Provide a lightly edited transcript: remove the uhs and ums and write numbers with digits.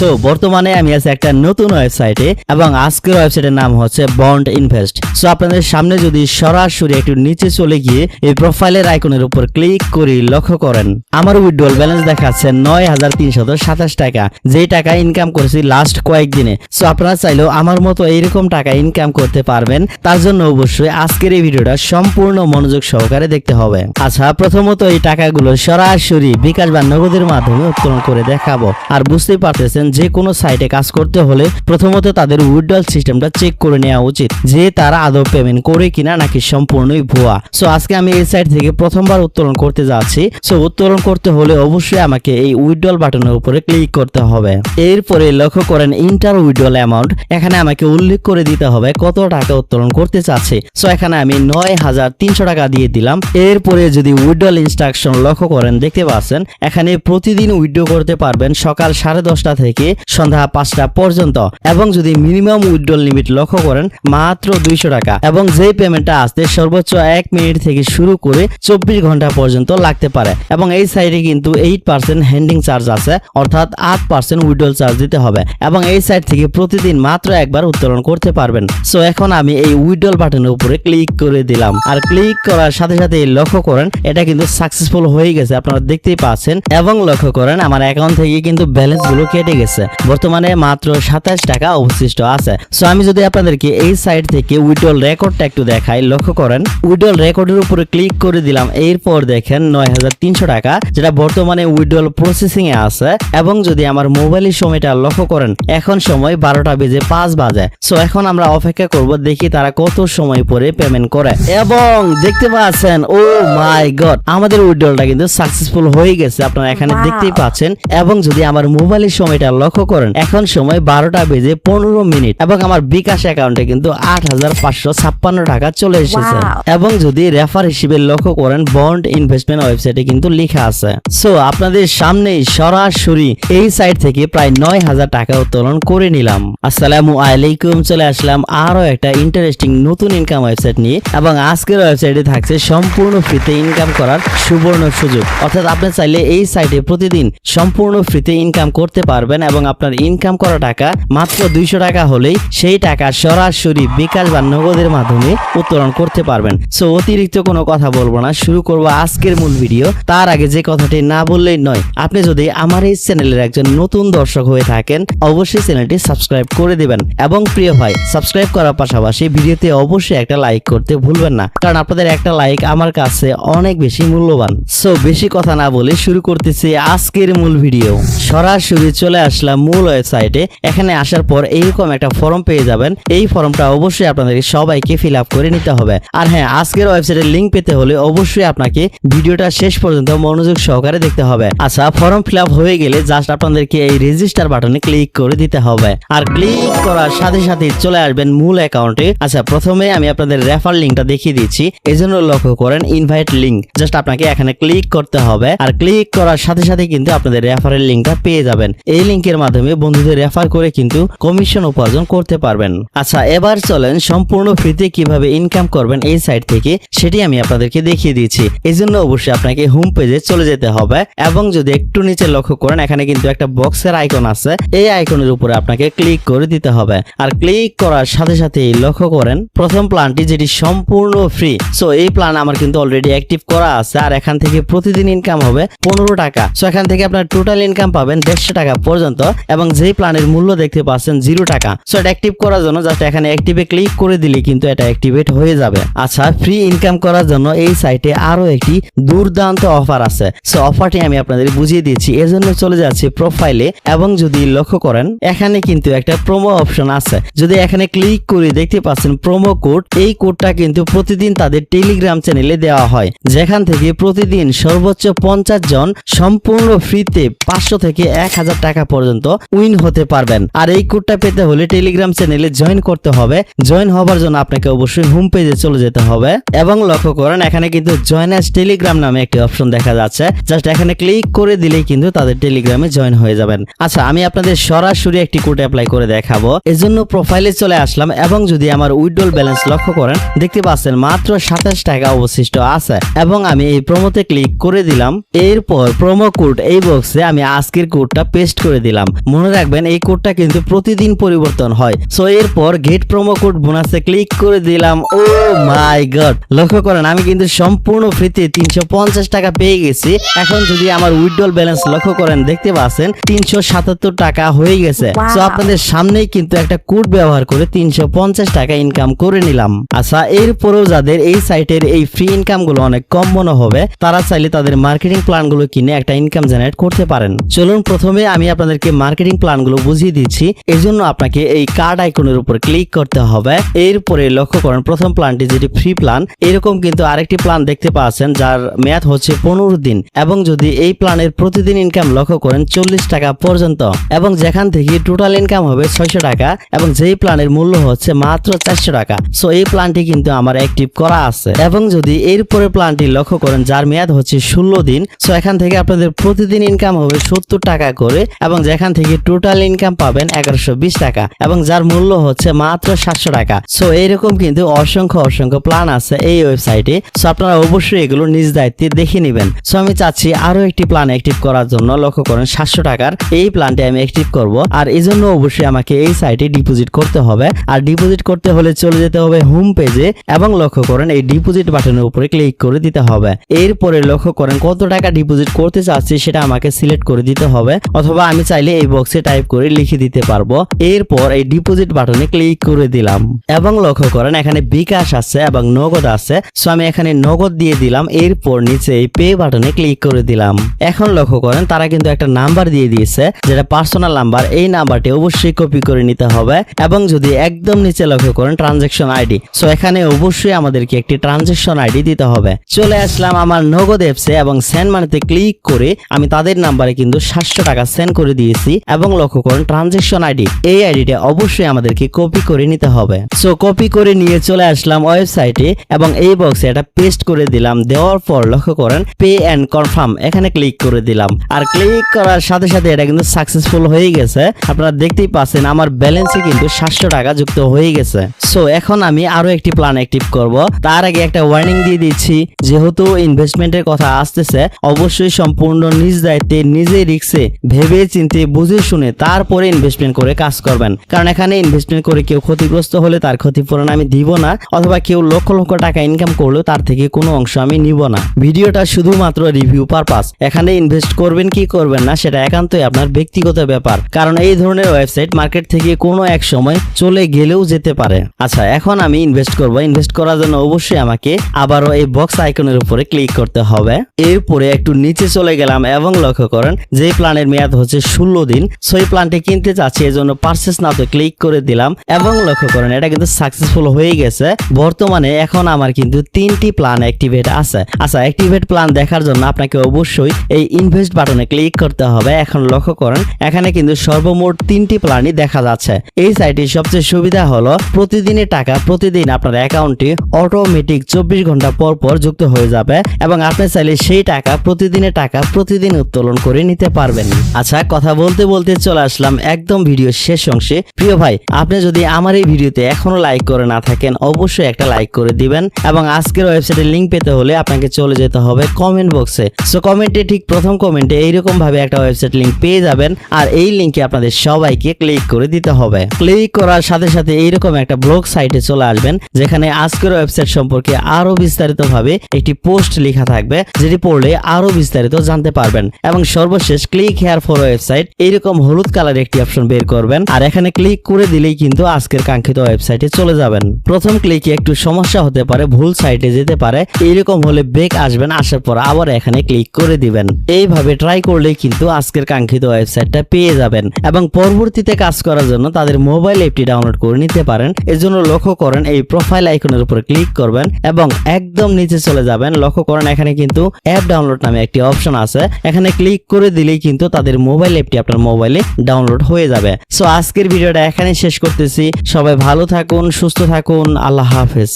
So বর্তমানে আমি আছি একটা নতুন ওয়েবসাইটে এবং আজকের ওয়েবসাইটের নাম হচ্ছে বন্ড ইনভেস্ট। সো আপনাদের সামনে যদি সরাসরি একটু নিচে চলে গিয়ে এই প্রোফাইলের আইকনের উপর ক্লিক করি, লক্ষ্য করেন আমার উইথড্রল ব্যালেন্স দেখাচ্ছে 9,327 টাকা, যেই টাকা ইনকাম করেছি লাস্ট কয়েকদিনে। সো আপনারা চাইলেও আমার মতো এইরকম টাকা ইনকাম করতে পারবেন। তার জন্য অবশ্যই আজকের এই ভিডিওটা সম্পূর্ণ মনোযোগ সহকারে দেখতে হবে। আচ্ছা, প্রথমত এই টাকাগুলো সরাসরি বিকাশ বা নগদের মাধ্যমে উত্তোলন করে দেখাবো। আর বুঝতেই পারতেছেন যে কোনো সাইটে কাজ করতে হলে প্রথমত তাদের উইথড্রল সিস্টেমটা চেক করে নেওয়া উচিত যে তারা আদৌ পেমেন্ট করে কিনা নাকি সম্পূর্ণই ভুয়া। সো আজকে আমি এই সাইট থেকে প্রথমবার উত্তোলন করতে যাচ্ছি। সো উত্তোলন করতে হলে অবশ্যই আমাকে এই উইথড্রল বাটনের উপরে ক্লিক করতে হবে। এরপরে লক্ষ্য করেন ইন্টার উইথড্রল অ্যামাউন্ট, এখানে আমাকে উল্লেখ করে দিতে হবে কত টাকা উত্তোলন করতে চাচ্ছে। সো এখানে আমি 9,300 টাকা দিয়ে দিলাম। এরপরে যদি উইথড্রল ইনস্ট্রাকশন লক্ষ্য করেন, দেখতে পাচ্ছেন এখানে প্রতিদিন উইথড্র করতে পারবেন সকাল 10:30 থেকে সন্ধ্যা 5টা পর্যন্ত, এবং যদি মিনিমাম উইথড্রল লিমিট লক্ষ্য করেন মাত্র 200 টাকা, এবং যেই পেমেন্টটা আসতে সর্বোচ্চ 1 মিনিট থেকে শুরু করে 24 ঘন্টা পর্যন্ত লাগতে পারে। এবং এই সাইটে কিন্তু 8% হ্যান্ডিং চার্জ আছে, অর্থাৎ 8% উইথড্রল চার্জ দিতে হবে, এবং এই সাইট থেকে প্রতিদিন মাত্র একবার উত্তোলন করতে পারবেন। সো এখন আমি এই উইথড্রল বাটনের উপরে ক্লিক করে দিলাম, আর ক্লিক করার সাথে সাথে লক্ষ্য করেন এটা কিন্তু সাকসেসফুল হয়ে গেছে, আপনারা দেখতেই পাচ্ছেন। এবং লক্ষ্য করেন আমার অ্যাকাউন্ট থেকে কিন্তু ব্যালেন্স গুলো কেটে গেছে, বর্তমানে মাত্র 27 টাকা অবশিষ্ট আছে। সো আমি যদি আপনাদেরকে এই সাইট থেকে উইথড্রল রেকর্ডটা একটু দেখাই, লক্ষ্য করেন উইথড্রল রেকর্ডের উপরে ক্লিক করে দিলাম। এরপর দেখেন 9,300 টাকা যেটা বর্তমানে উইথড্রল প্রসেসিং এ আছে। এবং যদি আমার মোবাইলের সময়টা লক্ষ্য করেন, এখন সময় 12:05 বাজে। সো এখন আমরা অপেক্ষা করব দেখি তারা কত সময় পরে পেমেন্ট করে। এবং দেখতে পাচ্ছেন ও মাই গড, আমাদের উইথড্রলটা কিন্তু সাকসেসফুল হয়ে গেছে, আপনারা এখানে দেখতেই পাচ্ছেন। এবং যদি আমার মোবাইলের সময়টা লক্ষ্য করেন, এখন সময় 12:15 এবং আমার বিকাশ অ্যাকাউন্টে কিন্তু 8,556 টাকা চলে এসেছে। এবং যদি রেফার হিসেবে লক্ষ্য করেন বন্ড ইনভেস্টমেন্ট ওয়েবসাইটে কিন্তু লেখা আছে। সো আপনাদের সামনেই সরাসরি এই সাইট থেকে প্রায় 9,000 টাকা উত্তোলন করে নিলাম। আসসালামু আলাইকুম, চলে আসলাম আরো একটা ইন্টারেস্টিং নতুন ইনকাম ওয়েবসাইট নিয়ে। এবং আজকের ওয়েবসাইটে থাকছে সম্পূর্ণ ফ্রিতে ইনকাম করার সুবর্ণ সুযোগ, অর্থাৎ আপনি চাইলে এই সাইটে প্রতিদিন সম্পূর্ণ ফ্রিতে ইনকাম করতে পারবেন, এবং আপনার ইনকাম করা টাকা মাত্র 200 টাকা হলেই সেই টাকা সরাসরি বিকাশ বা নগদের মাধ্যমে উত্তোলন করতে পারবেন। সো অতিরিক্ত কোনো কথা বলবো না, শুরু করবো আজকের মূল ভিডিও। তার আগে যে কথাটি না বললেই নয়, আপনি যদি আমার এই চ্যানেলের একজন নতুন দর্শক হয়ে থাকেন অবশ্যই চ্যানেলটি সাবস্ক্রাইব করে দিবেন। এবং প্রিয় ভাই, সাবস্ক্রাইব করার পাশাপাশি ভিডিওতে অবশ্যই একটা লাইক করতে ভুলবেন না, কারণ আপনাদের একটা লাইক আমার কাছে অনেক বেশি মূল্যবান। সো বেশি কথা না বলে শুরু করতেছি আজকের মূল ভিডিও। সরাসরি চলে আসলাম মূল ওয়েবসাইটে। এখানে আসার পর এইরকম একটা ফর্ম পেয়ে যাবেন। এই ফর্মটা অবশ্যই আপনাদের সবাইকে ফিল আপ করে নিতে হবে। আর হ্যাঁ, আজকের ওয়েবসাইটের লিংক পেতে হলে অবশ্যই আপনাকে ভিডিওটা শেষ পর্যন্ত মনোযোগ সহকারে দেখতে হবে। আচ্ছা, ফর্ম ফিল আপ হয়ে গেলে জাস্ট আপনাদেরকে এই রেজিস্টার বাটনে ক্লিক করে দিতে হবে, আর ক্লিক করার সাথে সাথে চলে আসবেন মূল অ্যাকাউন্টে। আচ্ছা, প্রথমে আমি আপনাদের রেফার লিংকটা দেখিয়ে দিচ্ছি, এজন্য লক্ষ্য করেন ইনভাইট লিংক, জাস্ট আপনাকে এখানে ক্লিক করতে হবে। আর ক্লিক করার সাথে সাথে কিন্তু আপনাদের রেফারের লিংকটা পেয়ে যাবেন। এই লিংকের মাধ্যমে বন্ধুদের রেফার করে কিন্তু কমিশন উপার্জন করতে পারবেন। আচ্ছা, এবার চলেন সম্পূর্ণ ফ্রিতে কিভাবে ইনকাম করবেন এই সাইট থেকে সেটি আমি আপনাদেরকে দেখিয়ে দিচ্ছি। এজন্য অবশ্যই আপনাকে হোম পেজে চলে যেতে হবে, এবং যদি একটু নিচে লক্ষ্য করেন এখানে কিন্তু একটা বক্সের আইকন আছে, এই আইকনের উপরে আপনাকে ক্লিক করে দিতে হবে। আর ক্লিক করার সাথে সাথে লক্ষ্য করেন প্রথম প্ল্যানটি যেটি সম্পূর্ণ ফ্রি। সো এই প্ল্যান আমার কিন্তু অলরেডি অ্যাক্টিভ করা আছে, আর এখান থেকে প্রতিদিন ইনকাম হবে 15 টাকা। সো এখান থেকে আপনার টোটাল ইনকাম পাবেন 150 টাকা পর্যন্ত, এবং যেই প্ল্যানের মূল্য দেখতে পাচ্ছেন 0 টাকা। সো এটা অ্যাক্টিভ করার জন্য জাস্ট এখানে অ্যাক্টিভে ক্লিক করে দিলে কিন্তু এটা অ্যাক্টিভেট হয়ে যাবে। আচ্ছা, ফ্রি ইনকাম করার জন্য এই সাইটে আরো একটি দুর্দান্ত অফার আছে। সো অফারটি আমি আপনাদের বুঝিয়ে দিচ্ছি, এর জন্য চলে যাচ্ছি প্রোফাইলে। এবং যদি লক্ষ্য করেন এখানে কিন্তু একটা প্রোমো অপশন আছে, যদি এখানে ক্লিক করে দেখতে পাচ্ছেন প্রোমো কোড। এই কোডটা কিন্তু প্রতিদিন তাদের টেলিগ্রাম চ্যানেলে দেওয়া হয়, যেখান থেকে প্রতিদিন সর্বোচ্চ 50 জন সম্পূর্ণ ফ্রিতে 500 থেকে 1000 টাকা পর্যন্ত উইন হতে পারবেন। আর এই কোডটা পেতে হলে টেলিগ্রাম চ্যানেলে জয়েন করতে হবে। জয়েন হবার জন্য আপনাকে অবশ্যই হোম পেজে চলে যেতে হবে, এবং লক্ষ্য করেন এখানে কিন্তু জয়েন অ্যাজ টেলিগ্রাম নামে একটি অপশন দেখা যাচ্ছে, জাস্ট এখানে ক্লিক করে দিলেই কিন্তু তাদের টেলিগ্রামে জয়েন হয়ে যাবেন। আচ্ছা, আমি আপনাদের সরাসরি একটি কোড অ্যাপ্লাই করে দেখাবো, এজন্য প্রোফাইলে চলে আসলাম। এবং যদি আমার উইথড্রল ব্যালেন্স লক্ষ্য করেন, দেখতে পাচ্ছেন মাত্র 27 টাকা অবশিষ্ট আছে, এবং আমি এই প্রোমোতে ক্লিক করে দিলাম। এরপর প্রোমো কোড এই বক্সে আমি আজকের কোডটা পেস্ট করে দিলাম। দিলাম। মনে রাখবেন এই কোডটা কিন্তু প্রতিদিন পরিবর্তন হয়। সো এরপর গেট প্রোমো কোড বোনাসে ক্লিক করে দিলাম। ও মাই গড, লক্ষ্য করেন আমি কিন্তু সম্পূর্ণ ফ্রিতে 350 টাকা পেয়ে গেছি। এখন যদি আমার উইথড্রল ব্যালেন্স লক্ষ্য করেন দেখতে পাচ্ছেন 377 টাকা হয়ে গেছে। সো আপনাদের সামনেই কিন্তু একটা কোড ব্যবহার করে 350 টাকা ইনকাম করে নিলাম। আচ্ছা, এরপরেও যাদের এই সাইটের এই ফ্রি ইনকাম গুলো অনেক কম মনে হবে তারা চাইলে তাদের মার্কেটিং প্ল্যান গুলো কিনে একটা ইনকাম জেনারেট করতে পারেন। চলুন প্রথমে আমি আপনাদেরকে মার্কেটিং প্ল্যান গুলো বুঝিয়ে দিচ্ছি। এই জন্য আপনাকে এই কার্ড আইকনের উপর ক্লিক করতে হবে। এরপরে লক্ষ্য করেন প্রথম প্ল্যানটি যেটি ফ্রি প্ল্যান, এরকম কিন্তু আরেকটি প্ল্যান দেখতে পাচ্ছেন যার মেয়াদ হচ্ছে 15 দিন এবং যদি এই প্ল্যানের প্রতিদিন ইনকাম লক্ষ্য করেন 40 টাকা পর্যন্ত এবং যেখান থেকে টোটাল ইনকাম হবে 600 টাকা এবং যেই প্ল্যানের মূল্য হচ্ছে মাত্র 400 টাকা। সো এই প্ল্যানটি কিন্তু আমার অ্যাক্টিভ করা আছে। এবং যদি এরপরে প্ল্যানটি লক্ষ্য করেন যার মেয়াদ হচ্ছে 16 দিন, সো এখান থেকে আপনাদের প্রতিদিন ইনকাম হবে 70 টাকা করে এবং যেখান থেকে টোটাল ইনকাম পাবেন 1120 টাকা এবং যার মূল্য হচ্ছে মাত্র 700 টাকা। সো এইরকম কিন্তু অসংখ্য প্ল্যান আছে এই ওয়েবসাইটে। সো আপনারা অবশ্যই এগুলো নিজ দায়িত্বে দেখে নেবেন। সো আমি চাচ্ছি আরো একটি প্ল্যান অ্যাক্টিভ করার জন্য। লক্ষ্য করেন 700 টাকার এই প্ল্যানটি আমি অ্যাক্টিভ করব আর এই জন্য অবশ্যই আমাকে এই সাইটে ডিপোজিট করতে হবে। আর ডিপোজিট করতে হলে চলে যেতে হবে হোম পেজে এবং লক্ষ্য করেন এই ডিপোজিট বাটনের উপরে ক্লিক করে দিতে হবে। এরপরে লক্ষ্য করেন কত টাকা ডিপোজিট করতে চাচ্ছি সেটা আমাকে সিলেক্ট করে দিতে হবে অথবা আমি চাইলে এই বক্সে টাইপ করে লিখে দিতে পারবো। এরপর এই ডিপোজিট বাটনে ক্লিক করে দিলাম এবং লক্ষ্য করেন এখানে বিকাশ আছে এবং নগদ আছে। সো আমি এখানে নগদ দিয়ে দিলাম। এরপর নিচে এই পে বাটনে ক্লিক করে দিলাম। এখন লক্ষ্য করেন তারা কিন্তু একটা নাম্বার দিয়ে দিয়েছে যেটা পার্সোনাল নাম্বার। এই নাম্বারটি অবশ্যই কপি করে নিতে হবে এবং যদি একদম নিচে লক্ষ্য করেন ট্রানজাকশন আইডি, সো এখানে অবশ্যই আমাদেরকে একটি ট্রানজাকশন আইডি দিতে হবে। চলে আসলাম আমার নগদ অ্যাপসে এবং সেন্ড মানিতে ক্লিক করে আমি তাদের নাম্বারে কিন্তু 700 টাকা সেন্ড করে দিয়েছি এবং লক্ষ্য করেন ট্রানজাকশন আইডি, এই আইডিটা অবশ্যই আমাদেরকে কপি করে নিতে হবে। সো কপি করে নিয়ে চলে আসলাম ওয়েবসাইটে এবং এই বক্সে এটা পেস্ট করে দিলাম। দেওয়ার পর লক্ষ্য করেন পে এন্ড কনফার্ম এখানে ক্লিক করে দিলাম আর ক্লিক করার সাথে সাথে এটা কিন্তু সাকসেসফুল হয়ে গেছে। আপনারা দেখতেই পাচ্ছেন আমার ব্যালেন্সে কিন্তু 700 টাকা যুক্ত হয়ে গেছে। সো এখন আমি আরো একটি প্ল্যান অ্যাক্টিভ করব। তার আগে একটা ওয়ার্নিং দিয়ে দিচ্ছি, যেহেতু ইনভেস্টমেন্টের কথা আসতেছে অবশ্যই সম্পূর্ণ নিজ দায়িত্বে নিজে রিস্কে ভেবে চিন্তে বুঝে শুনে তারপরে ইনভেস্টমেন্ট করে কাজ করবেন। কারণ এখানে ইনভেস্টমেন্ট করে কেউ ক্ষতিগ্রস্ত হলে তার ক্ষতিপূরণ আমি দিব না অথবা কেউ লক্ষ টাকা ইনকাম করলেও তার থেকে কোনো অংশ আমি নিব না। ভিডিওটা শুধুমাত্র রিভিউ পারপাস। এখানে ইনভেস্ট করবেন কি করবেন না সেটা একান্তই আপনার ব্যক্তিগত ব্যাপার, কারণ এই ধরনের ওয়েবসাইট মার্কেট থেকে কোনো এক সময় চলে গেলেও যেতে পারে। আচ্ছা, এখন আমি ইনভেস্ট করব। ইনভেস্ট করার জন্য অবশ্যই আমাকে আবারও এই বক্স আইকনের উপরে ক্লিক করতে হবে। এরপরে একটু নিচে চলে গেলাম এবং লক্ষ্য করেন যে প্ল্যানের মেয়াদ হচ্ছে 16 দিন। সো এই প্ল্যানটি কিনতে চাচ্ছি, এজন্য পারচেজ নাওতে ক্লিক করে দিলাম এবং লক্ষ্য করেন এটা কিন্তু সাকসেসফুল হয়ে গেছে। বর্তমানে এখন আমার কিন্তু 3টি প্ল্যান অ্যাক্টিভেট আছে। আচ্ছা, অ্যাক্টিভেট প্ল্যান দেখার জন্য আপনাকে অবশ্যই এই ইনভেস্ট বাটনে ক্লিক করতে হবে। এখন লক্ষ্য করেন এখানে কিন্তু সর্বমোট 3টি প্ল্যানই দেখা যাচ্ছে। এই সাইটে সবচেয়ে সুবিধা হলো প্রতিদিনের টাকা প্রতিদিন আপনার অ্যাকাউন্টে অটোমেটিক 24 ঘন্টা পর পর যুক্ত হয়ে যাবে এবং আপনি চাইলে সেই টাকা প্রতিদিনের টাকা প্রতিদিন উত্তোলন করে নিতে পারবেন। আচ্ছা, কথা বলতে বলতে চলে আসলাম একদম ভিডিও শেষ অংশে। প্রিয় ভাই, আপনি যদি আমার এই ভিডিওতে এখনো লাইক করে না থাকেন অবশ্যই একটা লাইক করে দিবেন এবং আজকের ওয়েবসাইটের লিংক পেতে হলে আপনাকে চলে যেতে হবে কমেন্ট বক্সে। সো কমেন্টে ঠিক প্রথম কমেন্টে এইরকম ভাবে একটা ওয়েবসাইট লিংক পেয়ে যাবেন আর এই লিংকে আপনাদের সবাইকে ক্লিক করে দিতে হবে। ক্লিক করার সাথে সাথে এইরকম একটা ব্লগ সাইটে চলে আসবেন যেখানে আজকের ওয়েবসাইট সম্পর্কে আরো বিস্তারিত ভাবে একটি পোস্ট লেখা থাকবে, যেটি পড়লে আরো বিস্তারিত জানতে পারবেন। এবং সর্বশেষ ক্লিক হেয়ার ফর ওয়েবসাইট এইরকম হলুদ কালার একটি অপশন বের করবেন আর এখানে ক্লিক করে দিলেই কিন্তু আজকের কাঙ্ক্ষিত ওয়েবসাইটে চলে যাবেন। প্রথম ক্লিকে একটু সমস্যা হতে পারে, ভুল সাইটে যেতে পারে, এইরকম হলে ব্যাক আসবেন, আসার পর আবার এখানে ক্লিক করে দিবেন। এইভাবে ট্রাই করলেই কিন্তু আজকের কাঙ্ক্ষিত ওয়েবসাইটটা পেয়ে যাবেন এবং পরবর্তীতে কাজ করার জন্য তাদের মোবাইল অ্যাপটি ডাউনলোড করে নিতে পারেন। এজন্য লক্ষ্য করেন এই প্রোফাইল আইকনের উপর ক্লিক করবেন এবং একদম নিচে চলে যাবেন। লক্ষ্য করেন এখানে কিন্তু অ্যাপ ডাউনলোড নামে একটি অপশন আছে, এখানে ক্লিক করে দিলেই কিন্তু তাদের মোবাইল অ্যাপটি আপনার মোবাইলে ডাউনলোড হয়ে যাবে। সো আজকের ভিডিওটা এখানে শেষ করতেছি। সবাই ভালো থাকুন, সুস্থ থাকুন, আল্লাহ হাফেজ।